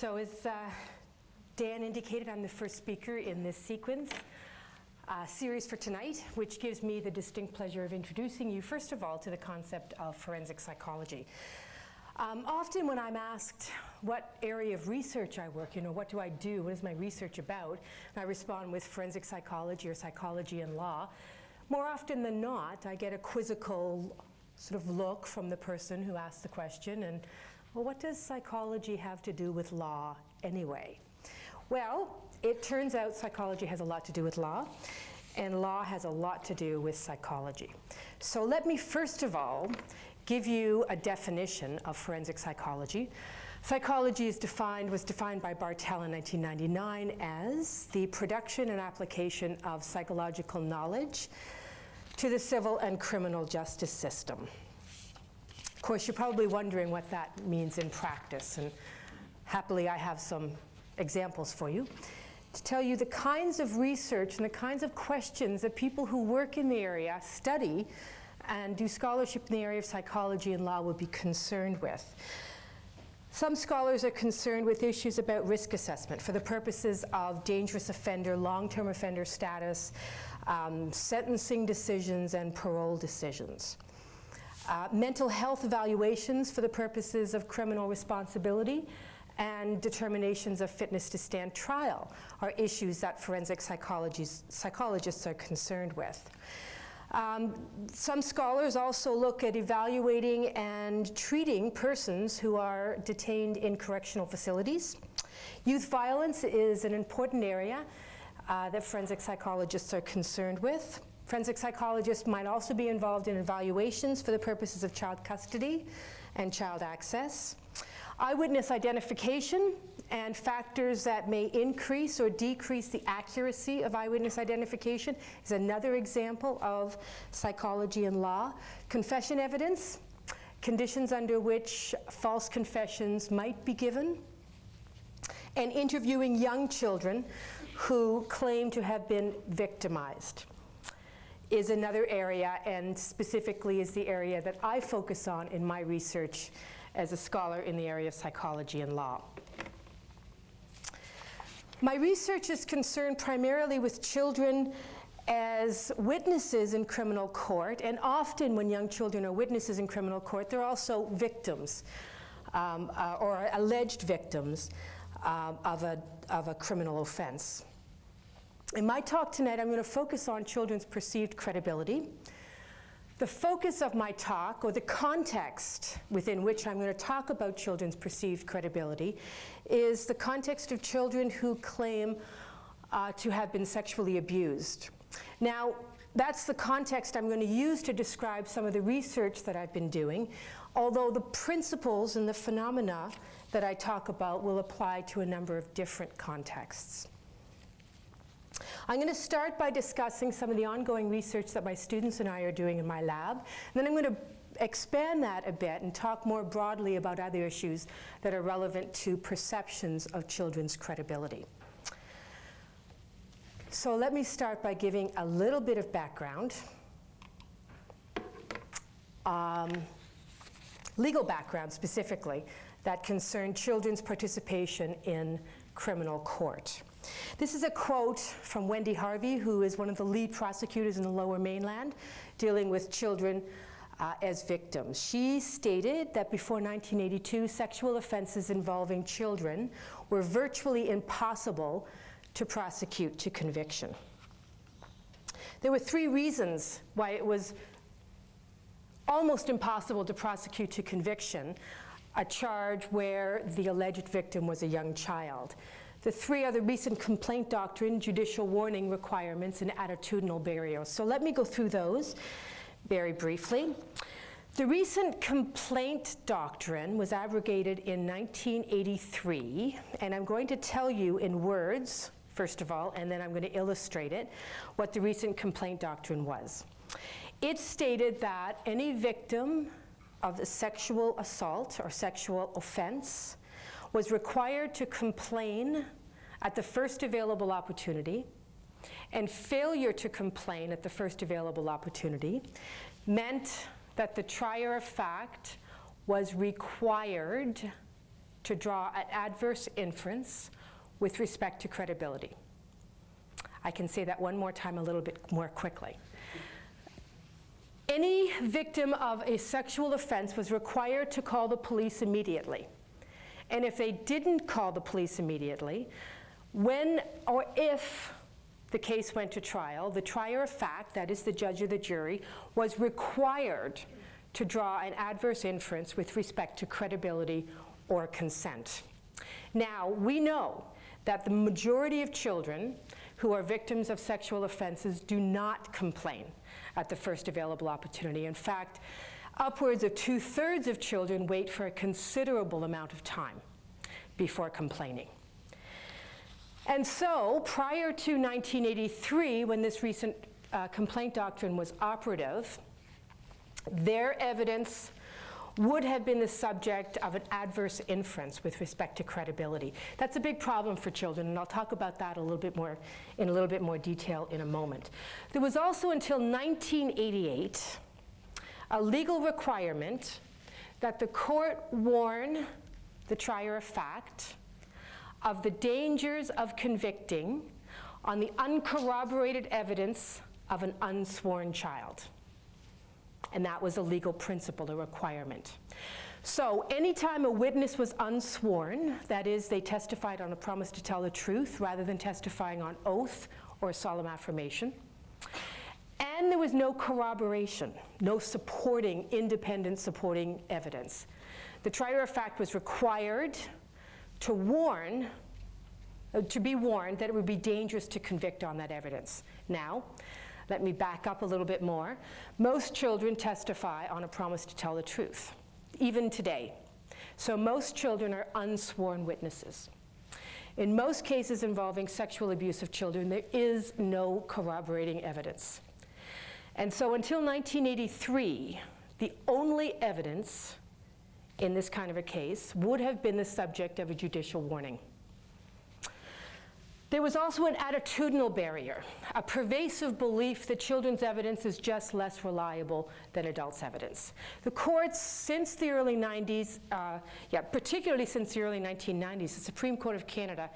So as Dan indicated, I'm the first speaker in this sequence series for tonight, which gives me the distinct pleasure of introducing you, first of all, to the concept of forensic psychology. Often when I'm asked what area of research I work in, or what do I do, what is my research about, and I respond with forensic psychology or psychology and law, more often than not, I get a quizzical sort of look from the person who asked the question, and, well, what does psychology have to do with law anyway? Well, it turns out psychology has a lot to do with law, and law has a lot to do with psychology. So let me first of all give you a definition of forensic psychology. Psychology was defined by Bartel in 1999 as the production and application of psychological knowledge to the civil and criminal justice system. Of course, you're probably wondering what that means in practice, and happily I have some examples for you to tell you the kinds of research and the kinds of questions that people who work in the area study and do scholarship in the area of psychology and law would be concerned with. Some scholars are concerned with issues about risk assessment for the purposes of dangerous offender, long-term offender status, sentencing decisions, and parole decisions. Mental health evaluations for the purposes of criminal responsibility and determinations of fitness to stand trial are issues that forensic psychologists are concerned with. Some scholars also look at evaluating and treating persons who are detained in correctional facilities. Youth violence is an important area that forensic psychologists are concerned with. Forensic psychologists might also be involved in evaluations for the purposes of child custody and child access. Eyewitness identification and factors that may increase or decrease the accuracy of eyewitness identification is another example of psychology and law. Confession evidence, conditions under which false confessions might be given, and interviewing young children who claim to have been victimized is another area, and specifically is the area that I focus on in my research as a scholar in the area of psychology and law. My research is concerned primarily with children as witnesses in criminal court, and often when young children are witnesses in criminal court, they're also victims or alleged victims of a criminal offense. In my talk tonight, I'm going to focus on children's perceived credibility. The focus of my talk, or the context within which I'm going to talk about children's perceived credibility, is the context of children who claim to have been sexually abused. Now, that's the context I'm going to use to describe some of the research that I've been doing, although the principles and the phenomena that I talk about will apply to a number of different contexts. I'm going to start by discussing some of the ongoing research that my students and I are doing in my lab. And then I'm going to expand that a bit and talk more broadly about other issues that are relevant to perceptions of children's credibility. So let me start by giving a little bit of background, legal background specifically, that concern children's participation in criminal court. This is a quote from Wendy Harvey, who is one of the lead prosecutors in the Lower Mainland dealing with children as victims. She stated that before 1982, sexual offenses involving children were virtually impossible to prosecute to conviction. There were three reasons why it was almost impossible to prosecute to conviction a charge where the alleged victim was a young child. The three are the recent complaint doctrine, judicial warning requirements, and attitudinal barrier. So let me go through those very briefly. The recent complaint doctrine was abrogated in 1983, and I'm going to tell you in words, first of all, and then I'm going to illustrate it, what the recent complaint doctrine was. It stated that any victim of a sexual assault or sexual offense was required to complain at the first available opportunity, and failure to complain at the first available opportunity meant that the trier of fact was required to draw an adverse inference with respect to credibility. I can say that one more time a little bit more quickly. Any victim of a sexual offense was required to call the police immediately. And if they didn't call the police immediately, when or if the case went to trial, the trier of fact, that is the judge or the jury, was required to draw an adverse inference with respect to credibility or consent. Now, we know that the majority of children who are victims of sexual offenses do not complain at the first available opportunity. In fact, upwards of 2/3 of children wait for a considerable amount of time before complaining. And so, prior to 1983, when this recent complaint doctrine was operative, their evidence would have been the subject of an adverse inference with respect to credibility. That's a big problem for children, and I'll talk about that in a little bit more detail in a moment. There was also, until 1988, a legal requirement that the court warn the trier of fact of the dangers of convicting on the uncorroborated evidence of an unsworn child. And that was a legal principle, a requirement. So anytime a witness was unsworn, that is, they testified on a promise to tell the truth rather than testifying on oath or solemn affirmation, and there was no corroboration, no supporting, independent supporting evidence, the trier of fact was required to be warned that it would be dangerous to convict on that evidence. Now, let me back up a little bit more. Most children testify on a promise to tell the truth, even today. So most children are unsworn witnesses. In most cases involving sexual abuse of children, there is no corroborating evidence. And so until 1983, the only evidence in this kind of a case would have been the subject of a judicial warning. There was also an attitudinal barrier, a pervasive belief that children's evidence is just less reliable than adults' evidence. The courts, since the early 90s, particularly since the early 1990s, the Supreme Court of Canada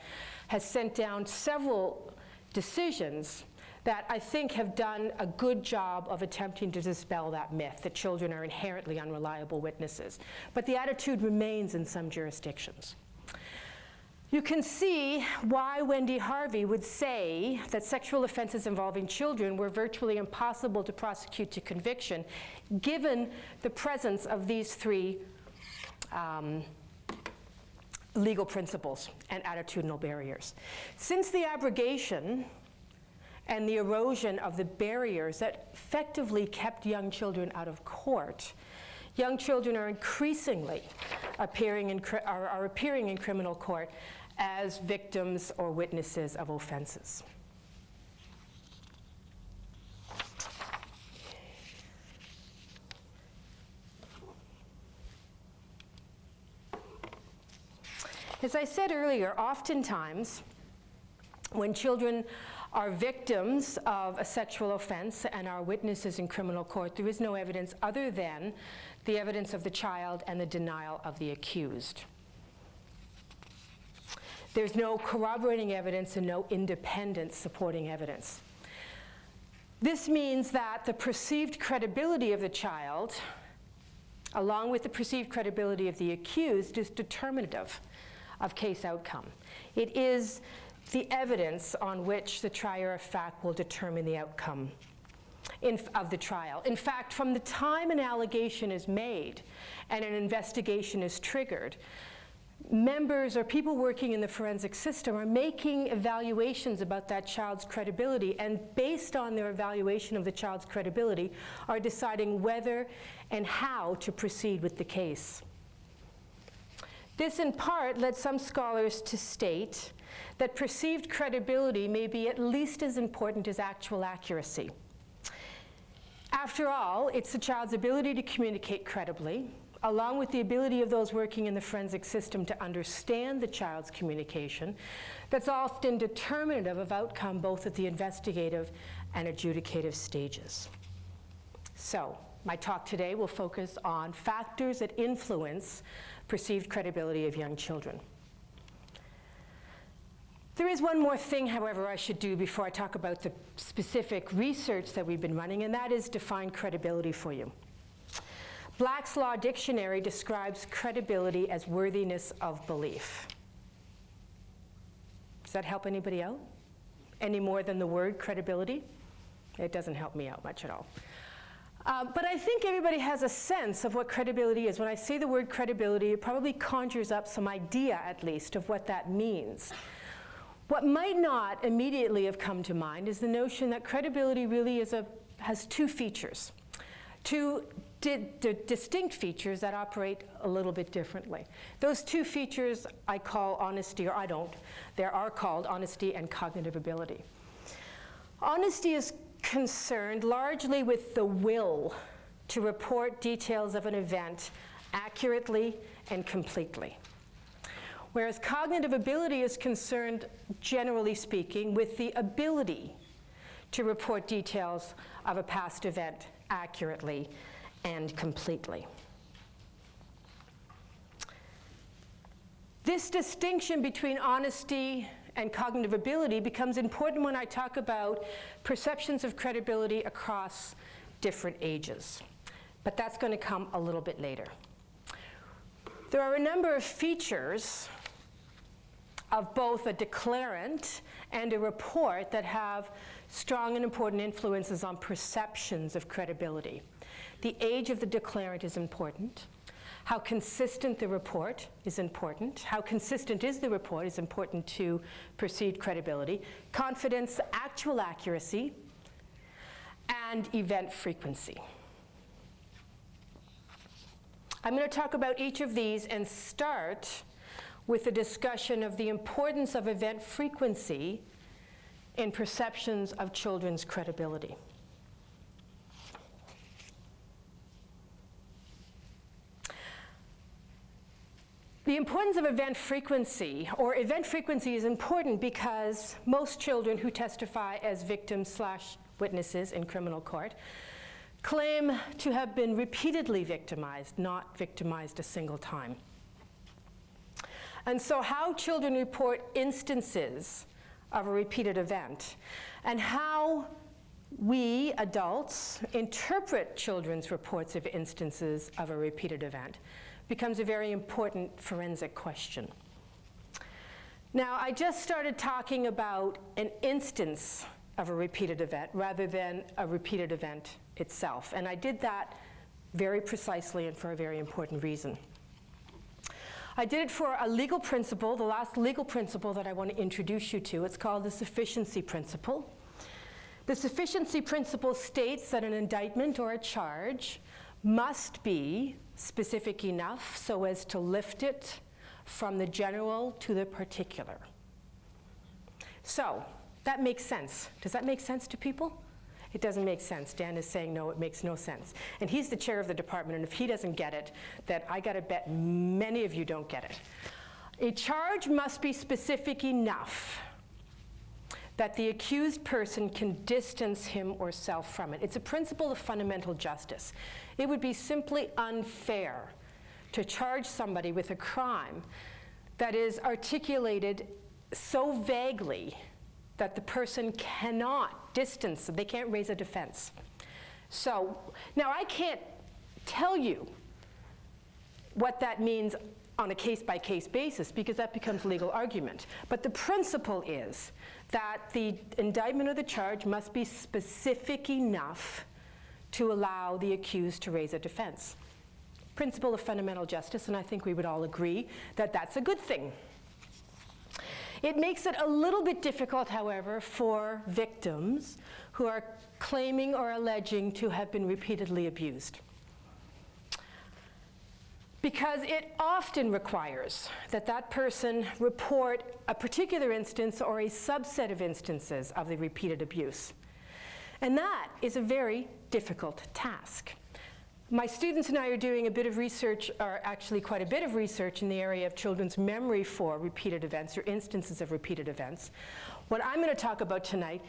has sent down several decisions that I think have done a good job of attempting to dispel that myth that children are inherently unreliable witnesses. But the attitude remains in some jurisdictions. You can see why Wendy Harvey would say that sexual offenses involving children were virtually impossible to prosecute to conviction, given the presence of these three legal principles and attitudinal barriers. Since the abrogation and the erosion of the barriers that effectively kept young children out of court, young children are increasingly appearing in criminal court as victims or witnesses of offenses. As I said earlier, oftentimes when children are victims of a sexual offense and are witnesses in criminal court, there is no evidence other than the evidence of the child and the denial of the accused. There's no corroborating evidence and no independent supporting evidence. This means that the perceived credibility of the child, along with the perceived credibility of the accused, is determinative of case outcome. It is the evidence on which the trier of fact will determine the outcome of the trial. In fact, from the time an allegation is made and an investigation is triggered, members or people working in the forensic system are making evaluations about that child's credibility, and based on their evaluation of the child's credibility are deciding whether and how to proceed with the case. This in part led some scholars to state that perceived credibility may be at least as important as actual accuracy. After all, it's the child's ability to communicate credibly, along with the ability of those working in the forensic system to understand the child's communication, that's often determinative of outcome both at the investigative and adjudicative stages. So, My talk today will focus on factors that influence perceived credibility of young children. There is one more thing, however, I should do before I talk about the specific research that we've been running, and that is define credibility for you. Black's Law Dictionary describes credibility as worthiness of belief. Does that help anybody out? Any more than the word credibility? It doesn't help me out much at all. But I think everybody has a sense of what credibility is. When I say the word credibility, it probably conjures up some idea, at least, of what that means. What might not immediately have come to mind is the notion that credibility really has two features, two distinct features that operate a little bit differently. Those two features I call honesty, or I don't. They are called honesty and cognitive ability. Honesty is concerned largely with the will to report details of an event accurately and completely. Whereas cognitive ability is concerned, generally speaking, with the ability to report details of a past event accurately and completely. This distinction between honesty and cognitive ability becomes important when I talk about perceptions of credibility across different ages. But that's going to come a little bit later. There are a number of features of both a declarant and a report that have strong and important influences on perceptions of credibility. The age of the declarant is important. How consistent the report is important. How consistent is the report is important to perceived credibility. Confidence, actual accuracy, and event frequency. I'm going to talk about each of these and start with a discussion of the importance of event frequency in perceptions of children's credibility. The importance of event frequency, or event frequency, is important because most children who testify as victims/witnesses in criminal court claim to have been repeatedly victimized, not victimized a single time. And so how children report instances of a repeated event and how we, adults, interpret children's reports of instances of a repeated event becomes a very important forensic question. Now, I just started talking about an instance of a repeated event rather than a repeated event itself. And I did that very precisely and for a very important reason. I did it for a legal principle, the last legal principle that I want to introduce you to. It's called the Sufficiency Principle. The Sufficiency Principle states that an indictment or a charge must be specific enough so as to lift it from the general to the particular. So, that makes sense. Does that make sense to people? It doesn't make sense. Dan is saying no, it makes no sense. And he's the chair of the department, and if he doesn't get it, then I gotta bet many of you don't get it. A charge must be specific enough that the accused person can distance him or herself from it. It's a principle of fundamental justice. It would be simply unfair to charge somebody with a crime that is articulated so vaguely that the person cannot distance, they can't raise a defense. So, now I can't tell you what that means on a case-by-case basis because that becomes legal argument. But the principle is that the indictment or the charge must be specific enough to allow the accused to raise a defense. Principle of fundamental justice, and I think we would all agree that that's a good thing. It makes it a little bit difficult, however, for victims who are claiming or alleging to have been repeatedly abused, because it often requires that that person report a particular instance or a subset of instances of the repeated abuse. And that is a very difficult task. My students and I are doing a bit of research, or actually quite a bit of research, in the area of children's memory for repeated events or instances of repeated events. What I'm going to talk about tonight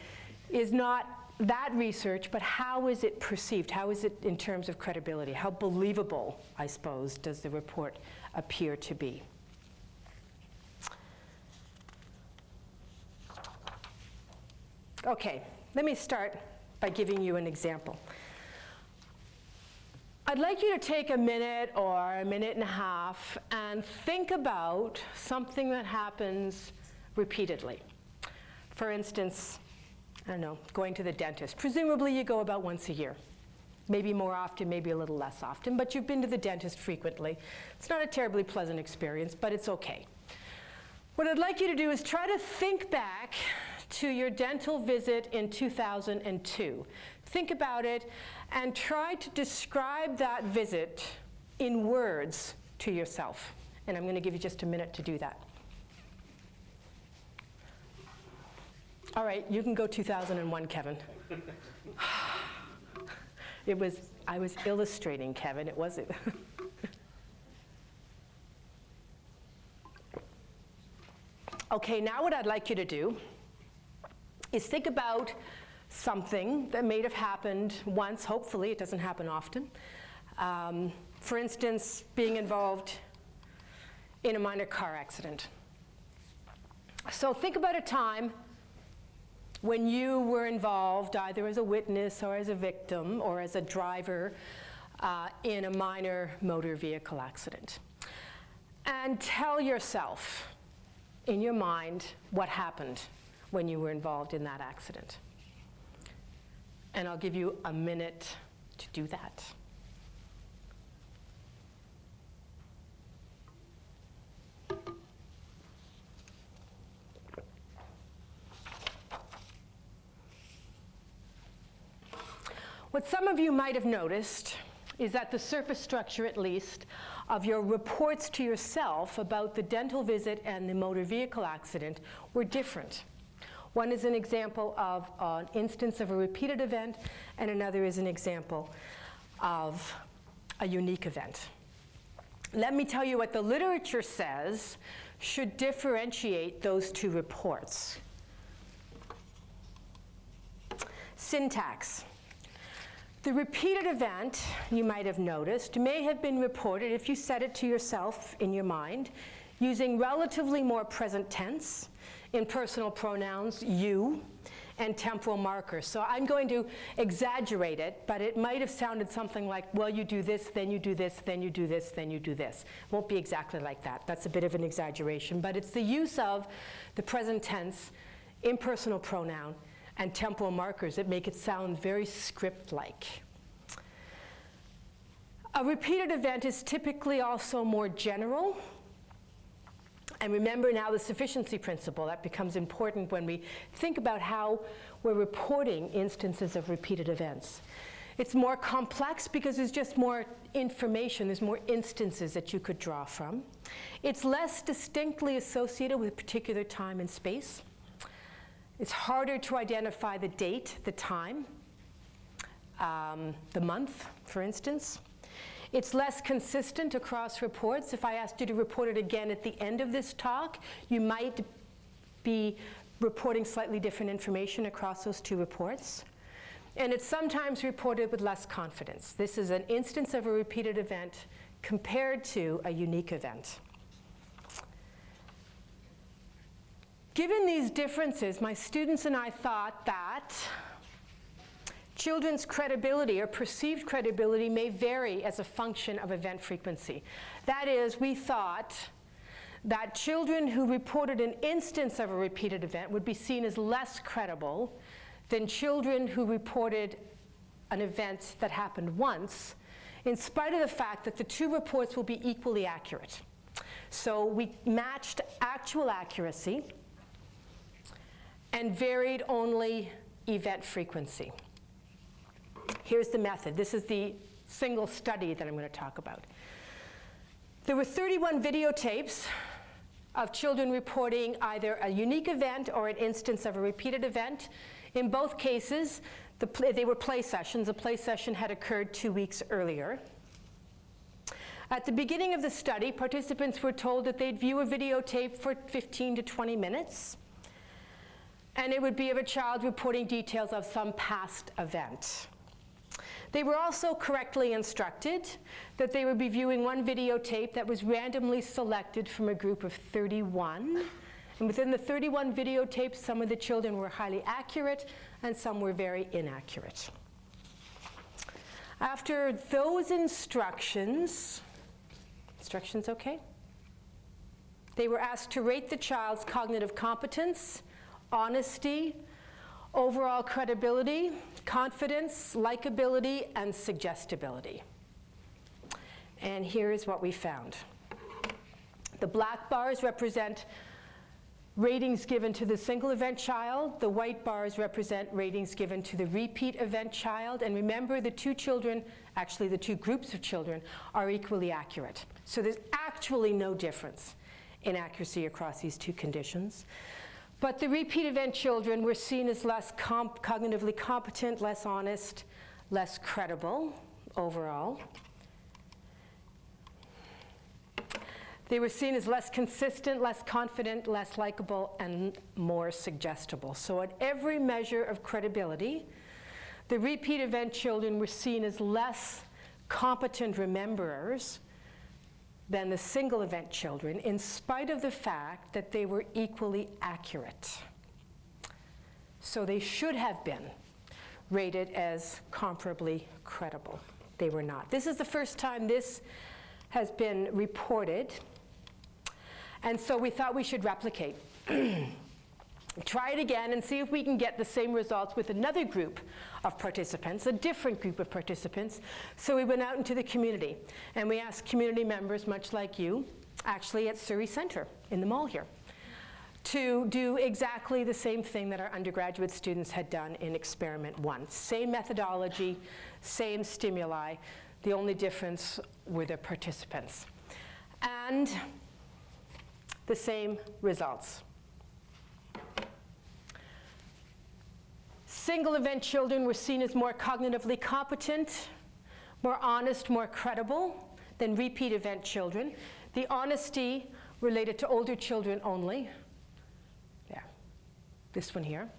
is not that research, but how is it perceived? How is it in terms of credibility? How believable, I suppose, does the report appear to be? Okay, let me start by giving you an example. I'd like you to take a minute or a minute and a half and think about something that happens repeatedly. For instance, I don't know, going to the dentist. Presumably you go about once a year. Maybe more often, maybe a little less often, but you've been to the dentist frequently. It's not a terribly pleasant experience, but it's okay. What I'd like you to do is try to think back to your dental visit in 2002. Think about it and try to describe that visit in words to yourself. And I'm going to give you just a minute to do that. All right, you can go 2001, Kevin. I was illustrating, Kevin, it wasn't. Okay, now what I'd like you to do is think about something that may have happened once. Hopefully it doesn't happen often. For instance, being involved in a minor car accident. So think about a time when you were involved either as a witness or as a victim or as a driver in a minor motor vehicle accident. And tell yourself in your mind what happened when you were involved in that accident. And I'll give you a minute to do that. What some of you might have noticed is that the surface structure, at least, of your reports to yourself about the dental visit and the motor vehicle accident were different. One is an example of an instance of a repeated event, and another is an example of a unique event. Let me tell you what the literature says should differentiate those two reports. Syntax. The repeated event, you might have noticed, may have been reported, if you said it to yourself in your mind, using relatively more present tense, impersonal pronouns, you, and temporal markers. So I'm going to exaggerate it, but it might have sounded something like, well, you do this, then you do this, then you do this, then you do this. It won't be exactly like that. That's a bit of an exaggeration, but it's the use of the present tense, impersonal pronoun, and temporal markers that make it sound very script-like. A repeated event is typically also more general. And remember now the sufficiency principle. That becomes important when we think about how we're reporting instances of repeated events. It's more complex because there's just more information, there's more instances that you could draw from. It's less distinctly associated with a particular time and space. It's harder to identify the date, the time, the month, for instance. It's less consistent across reports. If I asked you to report it again at the end of this talk, you might be reporting slightly different information across those two reports. And it's sometimes reported with less confidence. This is an instance of a repeated event compared to a unique event. Given these differences, my students and I thought that children's credibility or perceived credibility may vary as a function of event frequency. That is, we thought that children who reported an instance of a repeated event would be seen as less credible than children who reported an event that happened once, in spite of the fact that the two reports will be equally accurate. So we matched actual accuracy and varied only event frequency. Here's the method. This is the single study that I'm going to talk about. There were 31 videotapes of children reporting either a unique event or an instance of a repeated event. In both cases, they were play sessions. A play session had occurred 2 weeks earlier. At the beginning of the study, participants were told that they'd view a videotape for 15 to 20 minutes. and it would be of a child reporting details of some past event. They were also correctly instructed that they would be viewing one videotape that was randomly selected from a group of 31. And within the 31 videotapes, some of the children were highly accurate and some were very inaccurate. After those instructions okay? They were asked to rate the child's cognitive competence, honesty, overall credibility, confidence, likability, and suggestibility. And here is what we found. The black bars represent ratings given to the single event child. The white bars represent ratings given to the repeat event child. And remember, the two children, actually the two groups of children, are equally accurate. So there's actually no difference in accuracy across these two conditions. But the repeat event children were seen as less cognitively competent, less honest, less credible overall. They were seen as less consistent, less confident, less likable, and more suggestible. So at every measure of credibility, the repeat event children were seen as less competent rememberers than the single event children, in spite of the fact that they were equally accurate. So they should have been rated as comparably credible. They were not. This is the first time this has been reported, and so we thought we should replicate. Try it again and see if we can get the same results with another group of participants, a different group of participants. So we went out into the community, and we asked community members, much like you, actually at Surrey Centre in the mall here, to do exactly the same thing that our undergraduate students had done in Experiment 1. Same methodology, same stimuli. The only difference were the participants. And the same results. Single event children were seen as more cognitively competent, more honest, more credible than repeat event children. The honesty related to older children only. Yeah, this one here.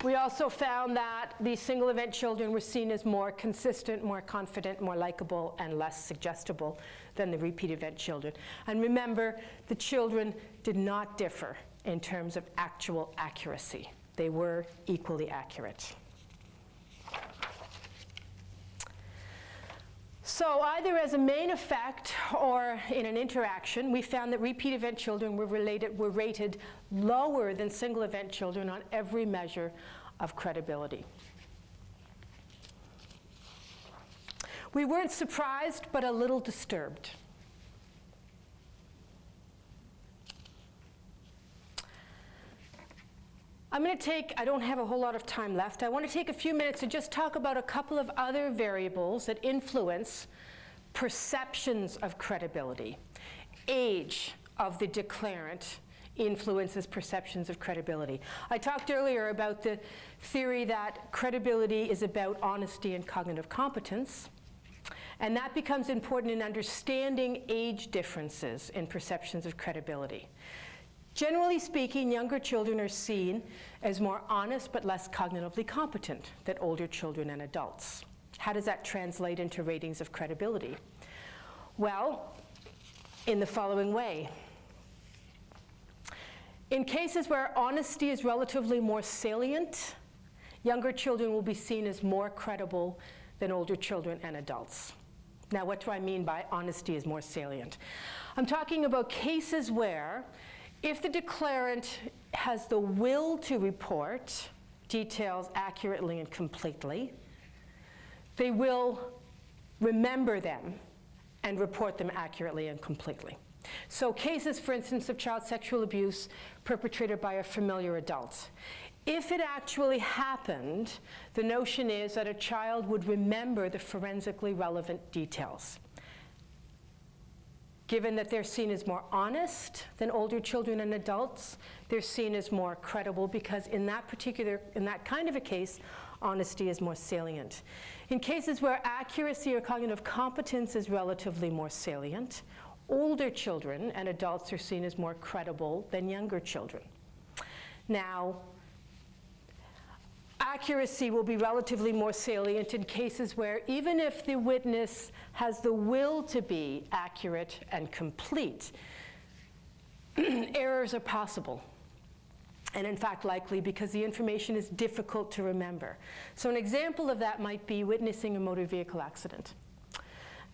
We also found that the single event children were seen as more consistent, more confident, more likable, and less suggestible than the repeat event children. And remember, the children did not differ in terms of actual accuracy. They were equally accurate. So either as a main effect or in an interaction, we found that repeat event children were rated lower than single event children on every measure of credibility. We weren't surprised, but a little disturbed. I don't have a whole lot of time left. I want to take a few minutes to just talk about a couple of other variables that influence perceptions of credibility. Age of the declarant influences perceptions of credibility. I talked earlier about the theory that credibility is about honesty and cognitive competence, and that becomes important in understanding age differences in perceptions of credibility. Generally speaking, younger children are seen as more honest but less cognitively competent than older children and adults. How does that translate into ratings of credibility? Well, in the following way. In cases where honesty is relatively more salient, younger children will be seen as more credible than older children and adults. Now, what do I mean by honesty is more salient? I'm talking about cases where if the declarant has the will to report details accurately and completely, they will remember them and report them accurately and completely. So cases, for instance, of child sexual abuse perpetrated by a familiar adult. If it actually happened, the notion is that a child would remember the forensically relevant details. Given that they're seen as more honest than older children and adults, they're seen as more credible because in that kind of a case, honesty is more salient. In cases where accuracy or cognitive competence is relatively more salient, older children and adults are seen as more credible than younger children. Now, accuracy will be relatively more salient in cases where even if the witness has the will to be accurate and complete, errors are possible. And in fact likely because the information is difficult to remember. So an example of that might be witnessing a motor vehicle accident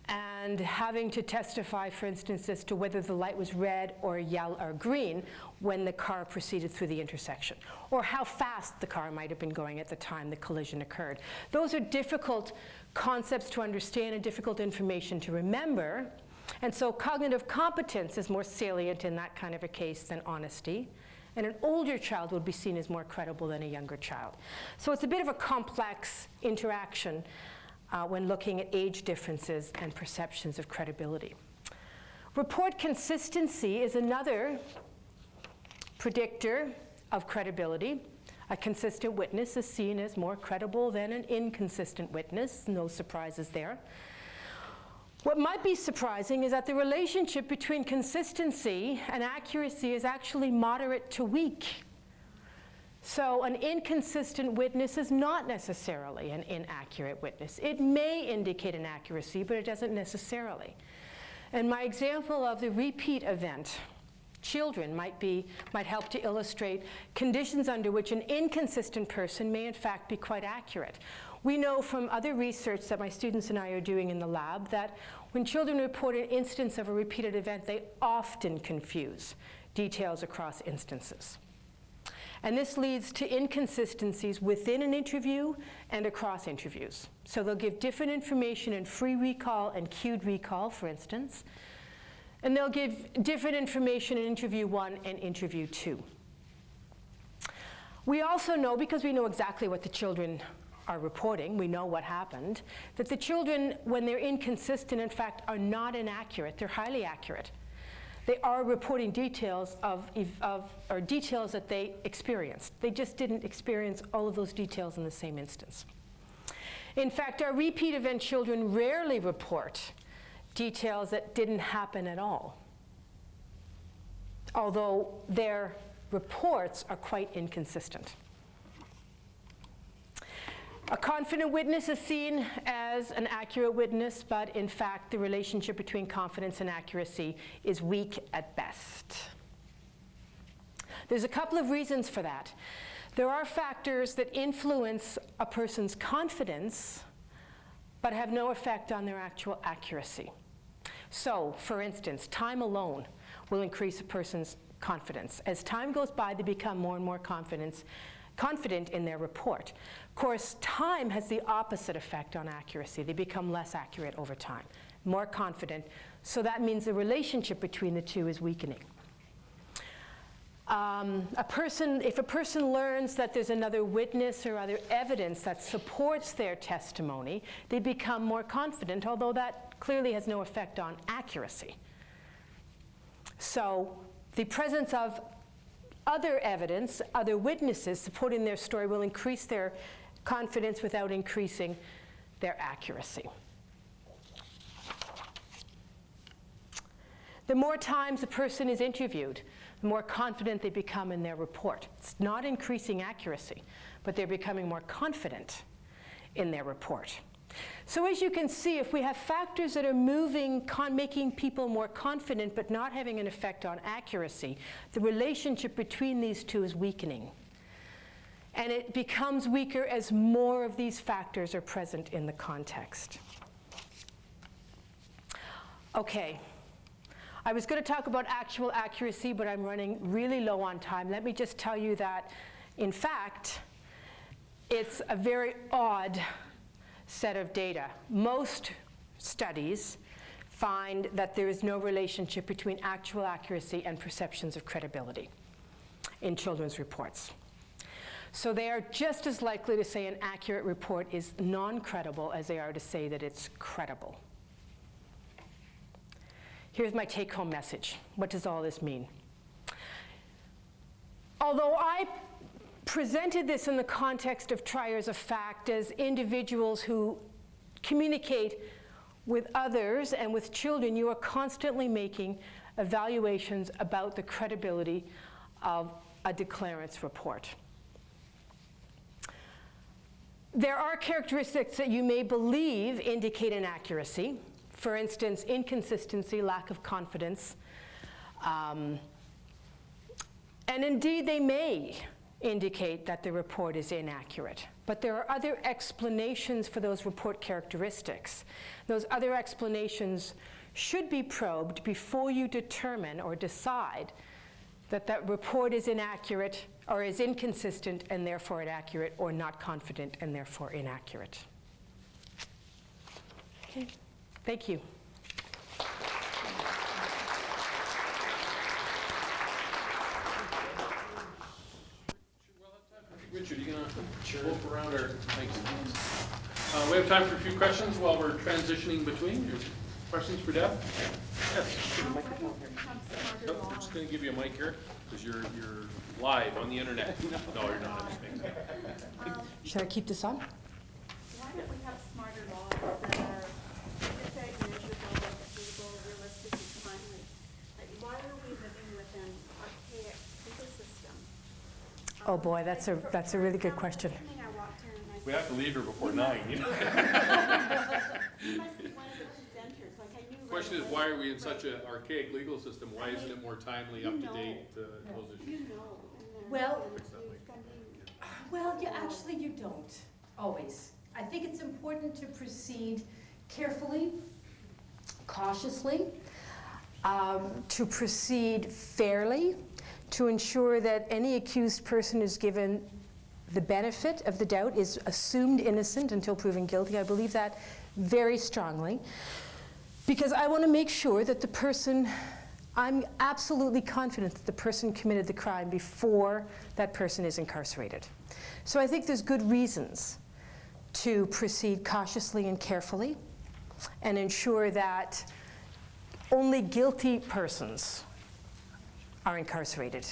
and having to testify, for instance, as to whether the light was red or yellow or green when the car proceeded through the intersection, or how fast the car might have been going at the time the collision occurred. Those are difficult concepts to understand and difficult information to remember, and so cognitive competence is more salient in that kind of a case than honesty. And an older child would be seen as more credible than a younger child. So it's a bit of a complex interaction when looking at age differences and perceptions of credibility. Rapport consistency is another predictor of credibility. A consistent witness is seen as more credible than an inconsistent witness. No surprises there. What might be surprising is that the relationship between consistency and accuracy is actually moderate to weak. So an inconsistent witness is not necessarily an inaccurate witness. It may indicate an accuracy, but it doesn't necessarily. And my example of the repeat event, children, might help to illustrate conditions under which an inconsistent person may in fact be quite accurate. We know from other research that my students and I are doing in the lab that when children report an instance of a repeated event, they often confuse details across instances. And this leads to inconsistencies within an interview and across interviews. So they'll give different information in free recall and cued recall, for instance. And they'll give different information in interview 1 and interview 2. We also know, because we know exactly what the children are reporting, we know what happened, that the children, when they're inconsistent, in fact, are not inaccurate. They're highly accurate. They are reporting details or details that they experienced. They just didn't experience all of those details in the same instance. In fact, our repeat event children rarely report details that didn't happen at all, although their reports are quite inconsistent. A confident witness is seen as an accurate witness, but in fact, the relationship between confidence and accuracy is weak at best. There's a couple of reasons for that. There are factors that influence a person's confidence, but have no effect on their actual accuracy. So, for instance, time alone will increase a person's confidence. As time goes by, they become more and more confident in their report. Of course, time has the opposite effect on accuracy. They become less accurate over time, more confident. So that means the relationship between the two is weakening. If a person learns that there's another witness or other evidence that supports their testimony, they become more confident, although that clearly has no effect on accuracy. So the presence of other evidence, other witnesses supporting their story will increase their confidence without increasing their accuracy. The more times a person is interviewed, the more confident they become in their report. It's not increasing accuracy, but they're becoming more confident in their report. So as you can see, if we have factors that are making people more confident but not having an effect on accuracy, the relationship between these two is weakening. And it becomes weaker as more of these factors are present in the context. Okay. I was going to talk about actual accuracy, but I'm running really low on time. Let me just tell you that, in fact, it's a very odd set of data. Most studies find that there is no relationship between actual accuracy and perceptions of credibility in children's reports. So they are just as likely to say an accurate report is non-credible as they are to say that it's credible. Here's my take-home message. What does all this mean? Although I presented this in the context of triers of fact as individuals who communicate with others and with children, you are constantly making evaluations about the credibility of a declarant's report. There are characteristics that you may believe indicate inaccuracy. For instance, inconsistency, lack of confidence. And indeed, they may indicate that the report is inaccurate. But there are other explanations for those report characteristics. Those other explanations should be probed before you determine or decide that that report is inaccurate or is inconsistent and therefore inaccurate, or not confident and therefore inaccurate. Okay, thank you. Richard, are you going to wolf around our mics? We have time for a few questions while we're transitioning between. Questions for Deb? Yes. Nope, we're just going to give you a mic here because you're live on the internet. No, you're not. I'm just making sense. Should I keep this on? Why don't we have smarter laws that are specific, measurable, achievable, realistic, and timely? Like, why are we living with an archaic legal system? Oh boy, that's a really good question. We have to leave here before 9. You know? You must be one of the presenters. Like, I knew. The question is, why are we in such an archaic legal system? Why isn't it more timely, up to date, those issues? You know. Well, actually you don't, always. I think it's important to proceed carefully, cautiously, to proceed fairly, to ensure that any accused person is given the benefit of the doubt, is assumed innocent until proven guilty. I believe that very strongly, because I want to make sure that the person, I'm absolutely confident that the person committed the crime before that person is incarcerated. So I think there's good reasons to proceed cautiously and carefully and ensure that only guilty persons are incarcerated.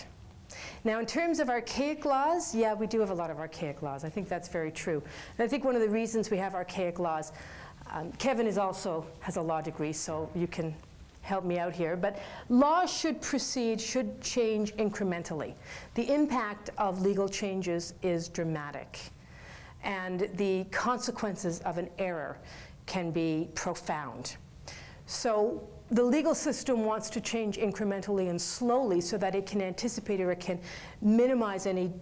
Now, in terms of archaic laws, yeah, we do have a lot of archaic laws. I think that's very true. And I think one of the reasons we have archaic laws, Kevin has a law degree, so you can help me out here, but laws should change incrementally. The impact of legal changes is dramatic, and the consequences of an error can be profound. So the legal system wants to change incrementally and slowly so that it can anticipate or it can minimize any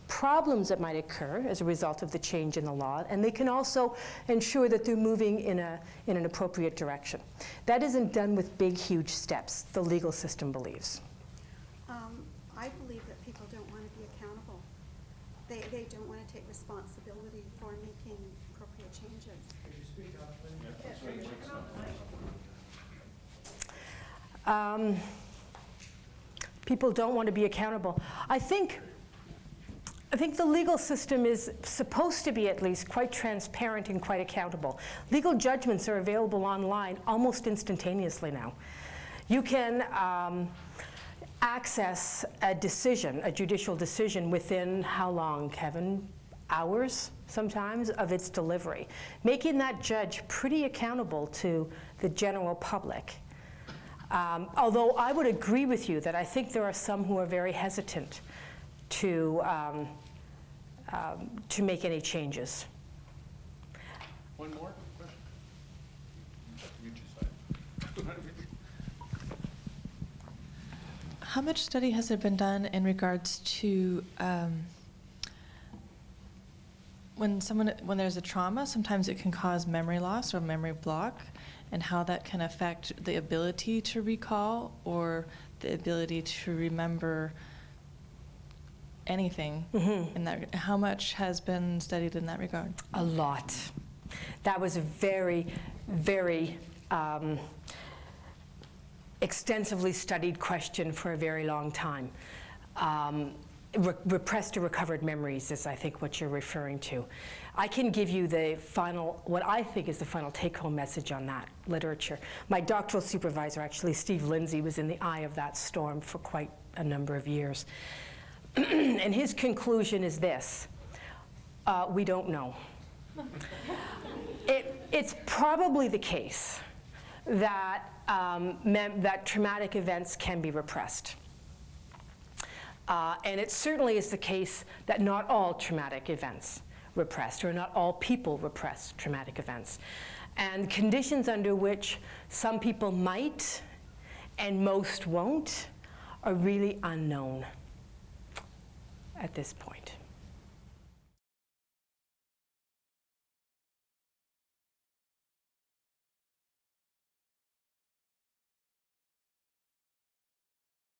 problems that might occur as a result of the change in the law, and they can also ensure that they're moving in an appropriate direction. That isn't done with big, huge steps, the legal system believes. I believe that people don't want to be accountable. They don't want to take responsibility for making appropriate changes. Could you speak up, please? People don't want to be accountable. I think the legal system is supposed to be at least quite transparent and quite accountable. Legal judgments are available online almost instantaneously now. You can access a decision, a judicial decision, within how long, Kevin? Hours, sometimes, of its delivery, making that judge pretty accountable to the general public. Although I would agree with you that I think there are some who are very hesitant to make any changes. One more question? You decide. How much study has there been done in regards to when there's a trauma, sometimes it can cause memory loss or memory block, and how that can affect the ability to recall or the ability to remember anything in that? How much has been studied in that regard? A lot. That was a very, very extensively studied question for a very long time. Repressed or recovered memories is, I think, what you're referring to. I can give you what I think is the final take-home message on that literature. My doctoral supervisor, actually, Steve Lindsay, was in the eye of that storm for quite a number of years. And his conclusion is this: we don't know. It's probably the case that, that traumatic events can be repressed. And it certainly is the case that not all traumatic events repressed, or not all people repress traumatic events. And conditions under which some people might and most won't are really unknown at this point.